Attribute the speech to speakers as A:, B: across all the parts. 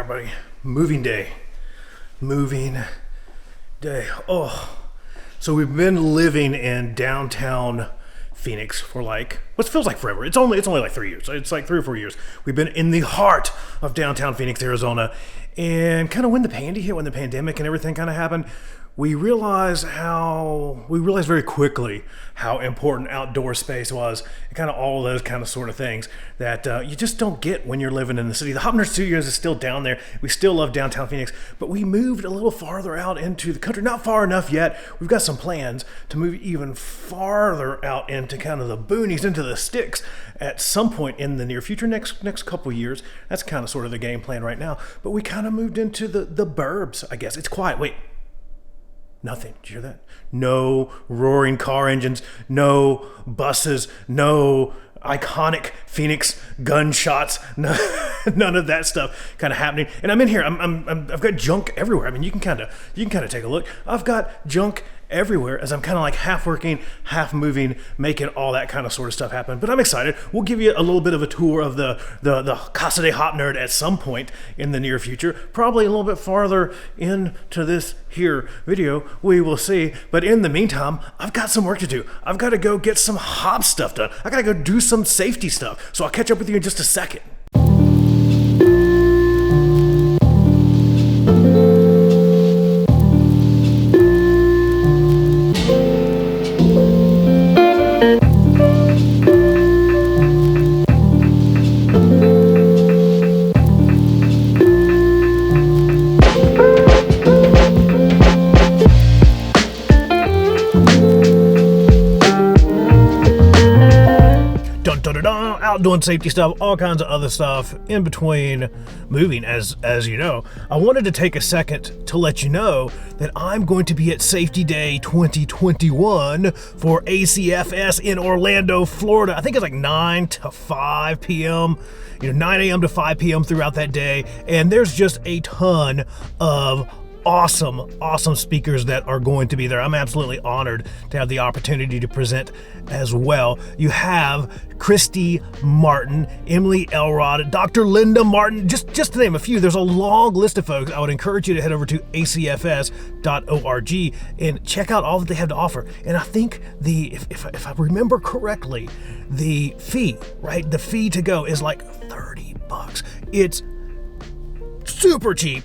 A: everybody. Moving day. Moving day. Oh. So we've been living in downtown Phoenix for what feels like forever. It's only like 3 years. It's like 3 or 4 years. We've been in the heart of downtown Phoenix, Arizona. And kind of when the pandemic and everything kind of happened, we realized very quickly how important outdoor space was, and kind of all of those kind of sort of things that you just don't get when you're living in the city. The Hopner Studios is still down there. We still love downtown Phoenix, but we moved a little farther out into the country. Not far enough yet. We've got some plans to move even farther out into kind of the boonies, into the sticks at some point in the near future, next couple years. That's kind of sort of the game plan right now. But we kind of moved into the burbs, I guess. It's quiet. Wait. Nothing. Did you hear that? No roaring car engines, no buses, no iconic Phoenix gunshots, none of that stuff kind of happening. And I'm in here. I've got junk everywhere. I mean, you can kind of take a look. I've got junk everywhere as I'm kind of like half working, half moving, making all that kind of sort of stuff happen. But I'm excited. We'll give you a little bit of a tour of the Casa de Hop Nerd at some point in the near future. Probably a little bit farther into this here video. We will see. But in the meantime, I've got some work to do. I've got to go get some hop stuff done. I got to go do some safety stuff. So I'll catch up with you in just a second. Out doing safety stuff, all kinds of other stuff in between moving, as you know. I wanted to take a second to let you know that I'm going to be at Safety Day 2021 for ACFS in Orlando, Florida. I think it's like 9 to 5 p.m., 9 a.m. to 5 p.m. throughout that day. And there's just a ton of awesome speakers that are going to be there. I'm absolutely honored to have the opportunity to present as well. You have Christy Martin, Emily Elrod, Dr. Linda Martin, just to name a few. There's a long list of folks. I would encourage you to head over to acfs.org and check out all that they have to offer. And I think if I remember correctly, the fee to go is like $30. It's super cheap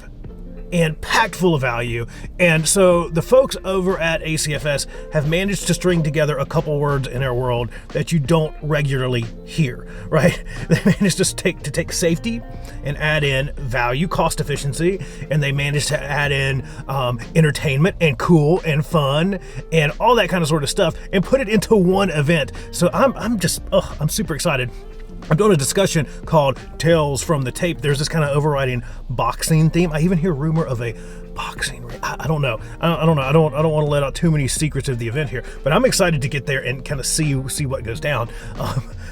A: and packed full of value. And so the folks over at ACFS have managed to string together a couple words in our world that you don't regularly hear, right? They managed to take safety and add in value, cost efficiency, and they managed to add in entertainment and cool and fun and all that kind of sort of stuff and put it into one event. So I'm super excited. I'm doing a discussion called Tales from the Tape. There's this kind of overriding boxing theme. I even hear rumor of a boxing. I don't know. I don't want to let out too many secrets of the event here, but I'm excited to get there and kind of see what goes down.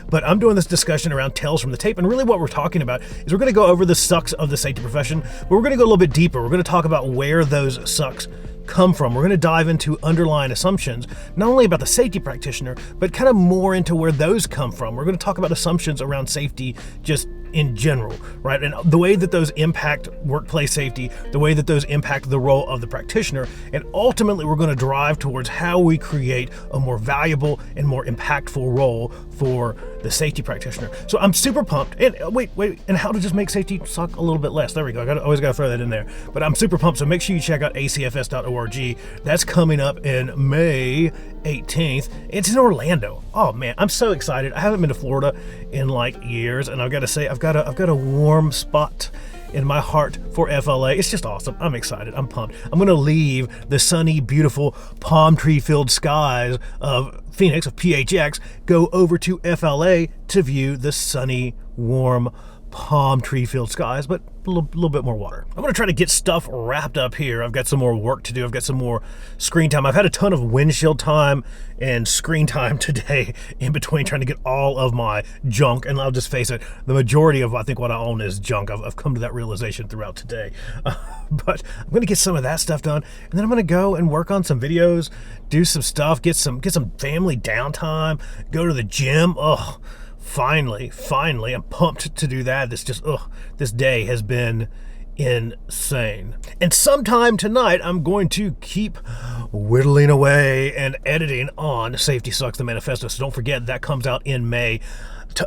A: But I'm doing this discussion around Tales from the Tape, and really what we're talking about is we're going to go over the sucks of the safety profession, but we're going to go a little bit deeper. We're going to talk about where those sucks come from. We're going to dive into underlying assumptions, not only about the safety practitioner, but kind of more into where those come from. We're going to talk about assumptions around safety just in general, right? And the way that those impact workplace safety, the way that those impact the role of the practitioner, and ultimately we're going to drive towards how we create a more valuable and more impactful role for the safety practitioner. So I'm super pumped. And wait, and how to just make safety suck a little bit less. There we go. Always got to throw that in there. But I'm super pumped. So make sure you check out acfs.org. That's coming up in May 18th. It's in Orlando. Oh man, I'm so excited. I haven't been to Florida in like years, and I've got to say I've got a warm spot in my heart for FLA. It's just awesome. I'm excited. I'm pumped. I'm going to leave the sunny, beautiful, palm tree filled skies of Phoenix, of PHX, go over to FLA to view the sunny, warm, palm tree filled skies, but a little bit more water. I'm going to try to get stuff wrapped up here. I've got some more work to do. I've got some more screen time. I've had a ton of windshield time and screen time today in between trying to get all of my junk. And I'll just face it, the majority of I think what I own is junk. I've come to that realization throughout today. But I'm going to get some of that stuff done. And then I'm going to go and work on some videos, do some stuff, get some family downtime, go to the gym. Finally, I'm pumped to do that. This day has been insane. And sometime tonight, I'm going to keep whittling away and editing on Safety Sucks, the Manifesto. So don't forget, that comes out in May.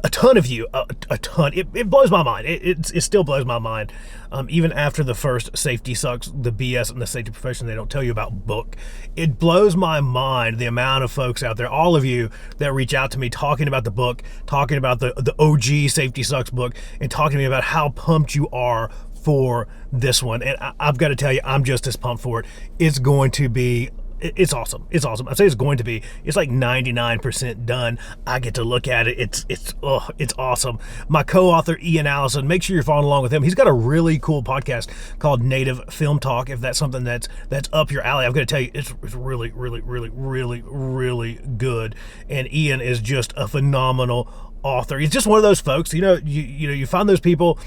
A: A ton of you, a ton. It blows my mind. It still blows my mind. Even after the first Safety Sucks, the BS and the safety profession they don't tell you about book, it blows my mind the amount of folks out there, all of you that reach out to me talking about the book, talking about the OG Safety Sucks book, and talking to me about how pumped you are for this one. And I've got to tell you, I'm just as pumped for it. It's going to be It's awesome. It's awesome. I say it's going to be. It's like 99% done. I get to look at it. It's awesome. My co-author Ian Allison. Make sure you're following along with him. He's got a really cool podcast called Native Film Talk. If that's something that's up your alley, I've got to tell you, it's really, really, really, really, really good. And Ian is just a phenomenal author. He's just one of those folks. You find those people,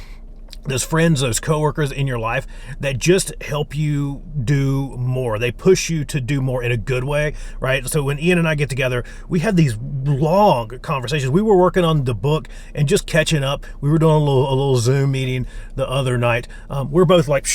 A: those friends, those coworkers in your life that just help you do more. They push you to do more in a good way, right? So when Ian and I get together, we have these long conversations. We were working on the book and just catching up. We were doing a little Zoom meeting the other night. We're both like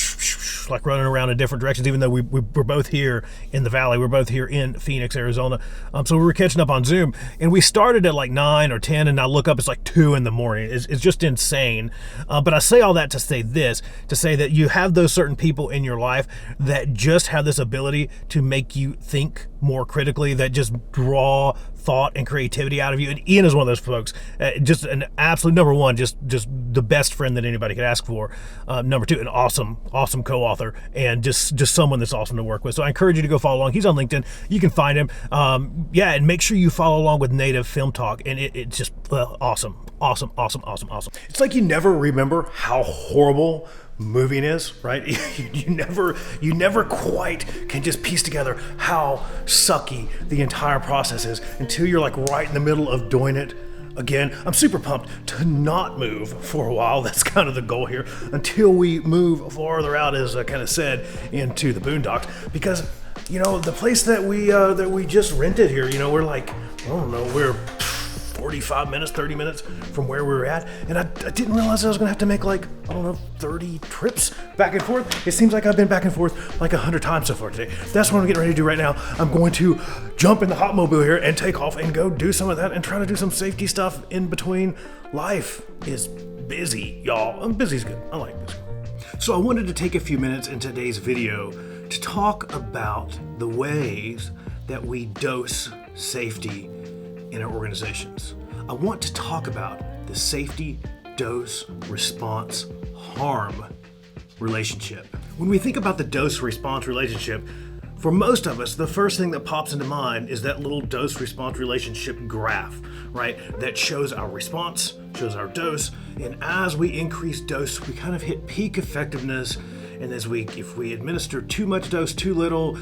A: running around in different directions, even though we're both here in the Valley. We're both here in Phoenix, Arizona. So we were catching up on Zoom, and we started at like 9 or 10, and I look up, it's like 2 in the morning. It's just insane. But I say all that to say that you have those certain people in your life that just have this ability to make you think more critically, that just draw thought and creativity out of you. And Ian is one of those folks, just an absolute number one, just the best friend that anybody could ask for. Number two, an awesome co-author, and just someone that's awesome to work with. So I encourage you to go follow along. He's on LinkedIn. You can find him. And make sure you follow along with Native Film Talk. And it's just awesome. It's like you never remember how horrible moving is, right? You never quite can just piece together how sucky the entire process is until you're like right in the middle of doing it again. I'm super pumped to not move for a while. That's kind of the goal here, until we move farther out, as I kind of said, into the boondocks, because the place that we just rented here, we're like, I don't know, we're 45 minutes, 30 minutes from where we were at. And I didn't realize I was going to have to make 30 trips back and forth. It seems like I've been back and forth like 100 times so far today. That's what I'm getting ready to do right now. I'm going to jump in the Hotmobile here and take off and go do some of that and try to do some safety stuff in between. Life is busy, y'all. Busy's good. I like busy. So I wanted to take a few minutes in today's video to talk about the ways that we dose safety in our organizations. I want to talk about the safety, dose, response, harm relationship. When we think about the dose-response relationship, for most of us, the first thing that pops into mind is that little dose-response relationship graph, right? That shows our response, shows our dose, and as we increase dose, we kind of hit peak effectiveness, and if we administer too much dose, too little,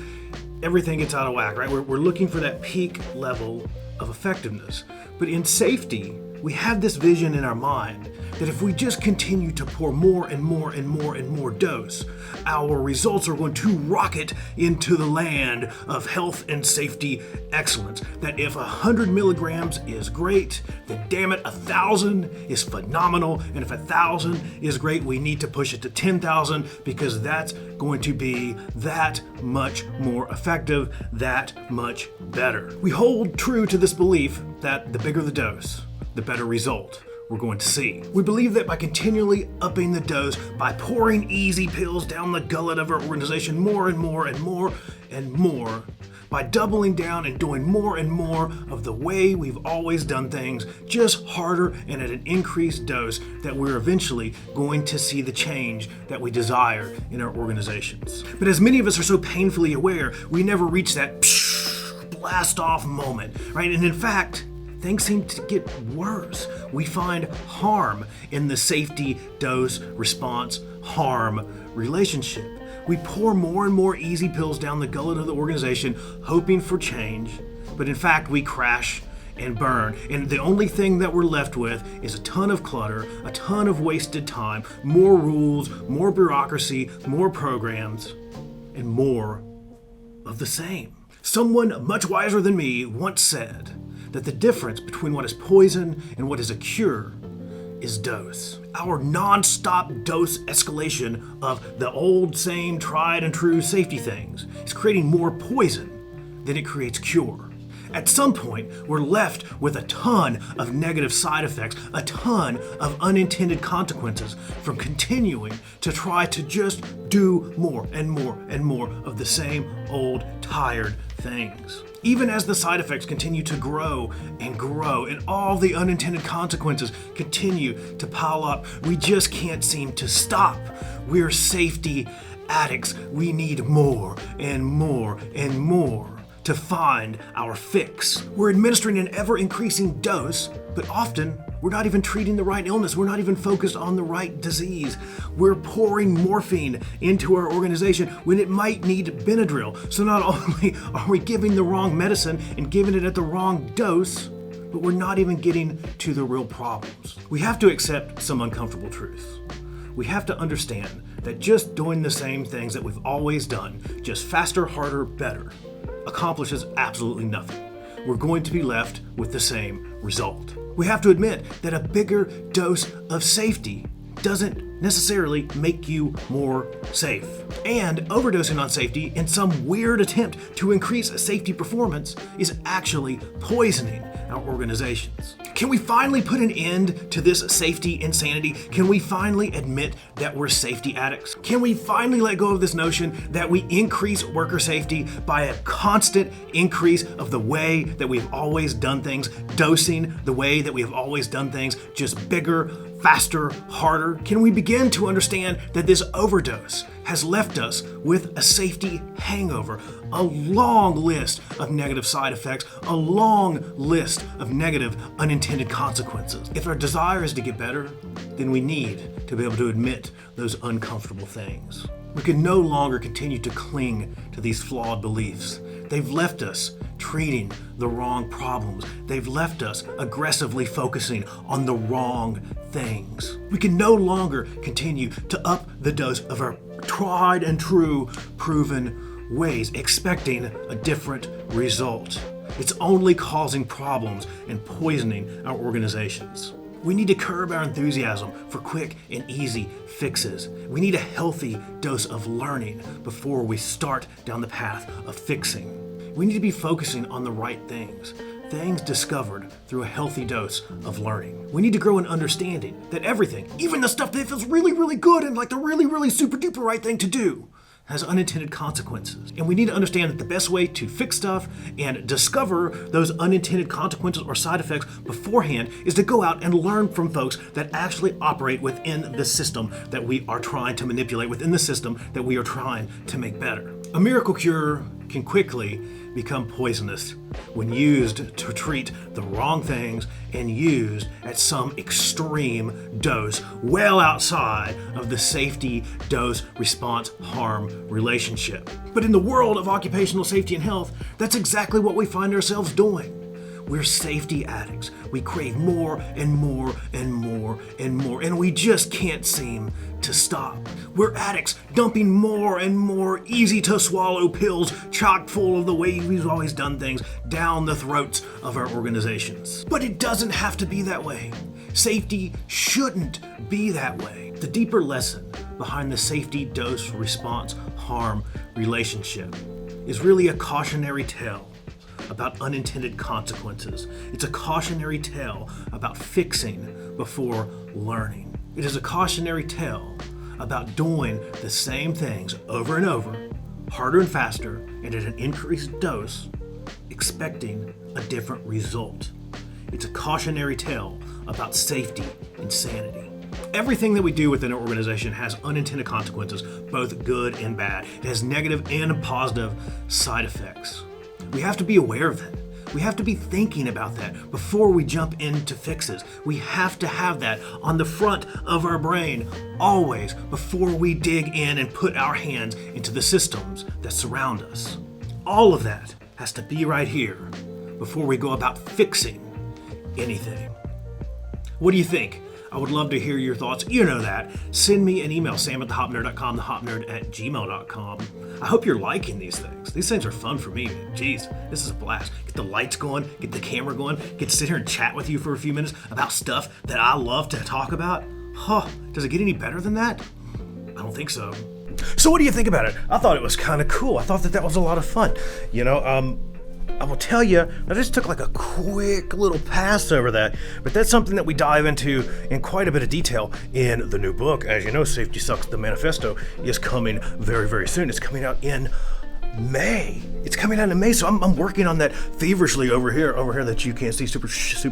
A: everything gets out of whack, right? We're looking for that peak level of effectiveness. But in safety, we have this vision in our mind that if we just continue to pour more and more and more and more dose, our results are going to rocket into the land of health and safety excellence. That if 100 milligrams is great, then damn it, 1,000 is phenomenal. And if 1,000 is great, we need to push it to 10,000, because that's going to be that much more effective, that much better. We hold true to this belief that the bigger the dose, the better result we're going to see. We believe that by continually upping the dose, by pouring easy pills down the gullet of our organization more and more and more and more, by doubling down and doing more and more of the way we've always done things, just harder and at an increased dose, that we're eventually going to see the change that we desire in our organizations. But as many of us are so painfully aware, we never reach that blast off moment, right? And in fact, things seem to get worse. We find harm in the safety, dose, response, harm relationship. We pour more and more easy pills down the gullet of the organization, hoping for change, but in fact we crash and burn. And the only thing that we're left with is a ton of clutter, a ton of wasted time, more rules, more bureaucracy, more programs, and more of the same. Someone much wiser than me once said that the difference between what is poison and what is a cure is dose. Our non-stop dose escalation of the old, same, tried and true safety things is creating more poison than it creates cure. At some point, we're left with a ton of negative side effects, a ton of unintended consequences from continuing to try to just do more and more and more of the same old, tired things. Even as the side effects continue to grow and all the unintended consequences continue to pile up, we just can't seem to stop. We're safety addicts. We need more and more and more to find our fix. We're administering an ever-increasing dose, but often we're not even treating the right illness. We're not even focused on the right disease. We're pouring morphine into our organization when it might need Benadryl. So not only are we giving the wrong medicine and giving it at the wrong dose, but we're not even getting to the real problems. We have to accept some uncomfortable truths. We have to understand that just doing the same things that we've always done, just faster, harder, better, accomplishes absolutely nothing. We're going to be left with the same result. We have to admit that a bigger dose of safety doesn't necessarily make you more safe. And overdosing on safety in some weird attempt to increase safety performance is actually poisoning our organizations. Can we finally put an end to this safety insanity? Can we finally admit that we're safety addicts? Can we finally let go of this notion that we increase worker safety by a constant increase of the way that we've always done things, dosing the way that we have always done things, just bigger, faster, harder? Can we begin to understand that this overdose has left us with a safety hangover, a long list of negative side effects, a long list of negative unintended consequences? If our desire is to get better, then we need to be able to admit those uncomfortable things. We can no longer continue to cling to these flawed beliefs. They've left us treating the wrong problems. They've left us aggressively focusing on the wrong things. We can no longer continue to up the dose of our tried and true, proven ways, expecting a different result. It's only causing problems and poisoning our organizations. We need to curb our enthusiasm for quick and easy fixes. We need a healthy dose of learning before we start down the path of fixing. We need to be focusing on the right things discovered through a healthy dose of learning. We need to grow an understanding that everything, even the stuff that feels really, really good and like the really, really super duper right thing to do, has unintended consequences. And we need to understand that the best way to fix stuff and discover those unintended consequences or side effects beforehand is to go out and learn from folks that actually operate within the system that we are trying to manipulate, within the system that we are trying to make better. A miracle cure can quickly become poisonous when used to treat the wrong things and used at some extreme dose well outside of the safety dose response harm relationship. But in the world of occupational safety and health, that's exactly what we find ourselves doing. We're safety addicts. We crave more and more and more and more, and we just can't seem to stop. We're addicts dumping more and more easy to swallow pills chock full of the way we've always done things down the throats of our organizations. But it doesn't have to be that way. Safety shouldn't be that way. The deeper lesson behind the safety dose response harm relationship is really a cautionary tale about unintended consequences. It's a cautionary tale about fixing before learning. It is a cautionary tale about doing the same things over and over, harder and faster, and at an increased dose, expecting a different result. It's a cautionary tale about safety and sanity. Everything that we do within an organization has unintended consequences, both good and bad. It has negative and positive side effects. We have to be aware of that. We have to be thinking about that before we jump into fixes. We have to have that on the front of our brain always before we dig in and put our hands into the systems that surround us. All of that has to be right here before we go about fixing anything. What do you think? I would love to hear your thoughts. You know that. Send me an email, sam@thehopnerd.com, thehopnerd@gmail.com. I hope you're liking these things. These things are fun for me, man. Jeez, this is a blast. Get the lights going, get the camera going, get to sit here and chat with you for a few minutes about stuff that I love to talk about. Huh, does it get any better than that? I don't think so. So what do you think about it? I thought it was kind of cool. I thought that was a lot of fun. I will tell you, I just took like a quick little pass over that, but that's something that we dive into in quite a bit of detail in the new book. As you know, Safety Sucks, the Manifesto is coming very, very soon. It's coming out in May. It's coming out in May, so I'm working on that feverishly over here that you can't see. Super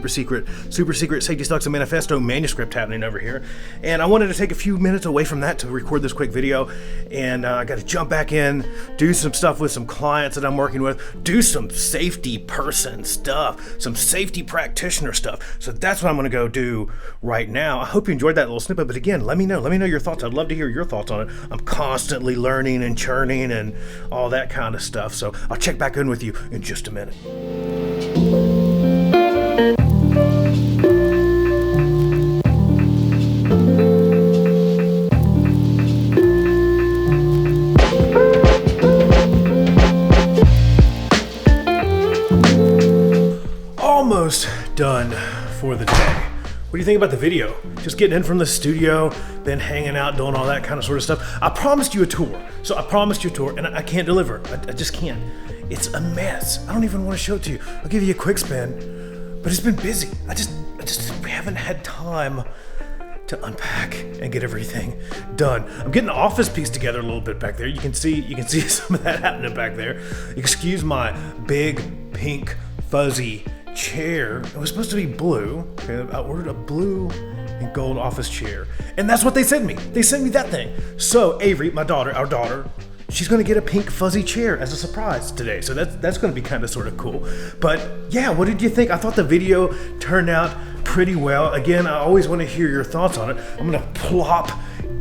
A: secret Safety Sucks, the Manifesto manuscript happening over here. And I wanted to take a few minutes away from that to record this quick video. And I got to jump back in, do some stuff with some clients that I'm working with, do some safety person stuff, some safety practitioner stuff. So that's what I'm going to go do right now. I hope you enjoyed that little snippet. But again, let me know your thoughts. I'd love to hear your thoughts on it. I'm constantly learning and churning and all that kind of stuff. So I'll check back in with you in just a minute. Almost done for the day. What do you think about the video? Just getting in from the studio, been hanging out, doing all that kind of sort of stuff. I promised you a tour. So I promised you a tour, and I can't deliver. I just can't. It's a mess. I don't even want to show it to you. I'll give you a quick spin, but it's been busy. I just haven't had time to unpack and get everything done. I'm getting the office piece together a little bit back there. You can see some of that happening back there. Excuse my big, pink, fuzzy chair. It was supposed to be blue. Okay, I ordered a blue and gold office chair, and that's what they sent me. They sent me that thing. So Avery, our daughter, she's gonna get a pink fuzzy chair as a surprise today. So that's gonna be kind of sort of cool. But yeah, what did you think? I thought the video turned out pretty well. Again, I always want to hear your thoughts on it. I'm gonna plop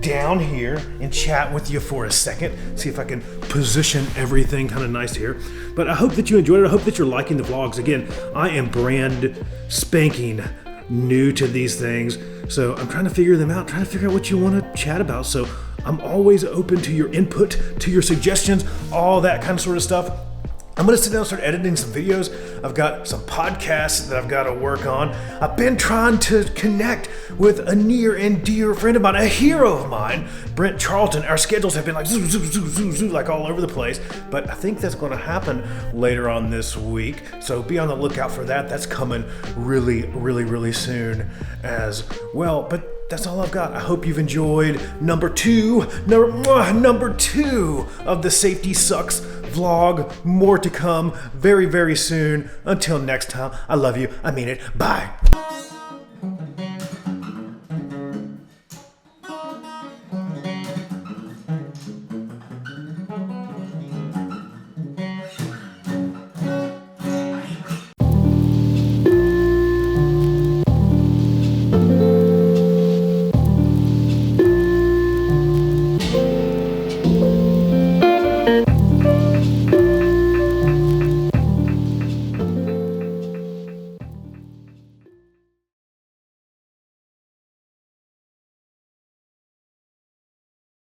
A: down here and chat with you for a second, see if I can position everything kind of nice here. But I hope that you enjoyed it. I hope that you're liking the vlogs. Again, I am brand spanking new to these things, so I'm trying to figure them out, trying to figure out what you want to chat about. So I'm always open to your input, to your suggestions, all that kind of sort of stuff. I'm going to sit down and start editing some videos. I've got some podcasts that I've got to work on. I've been trying to connect with a near and dear friend of mine, a hero of mine, Brent Charlton. Our schedules have been like zoo, like all over the place. But I think that's going to happen later on this week. So be on the lookout for that. That's coming really, really, really soon as well. But that's all I've got. I hope you've enjoyed number two of the Safety Sucks vlog. More to come very, very soon. Until next time, I love you. I mean it. Bye.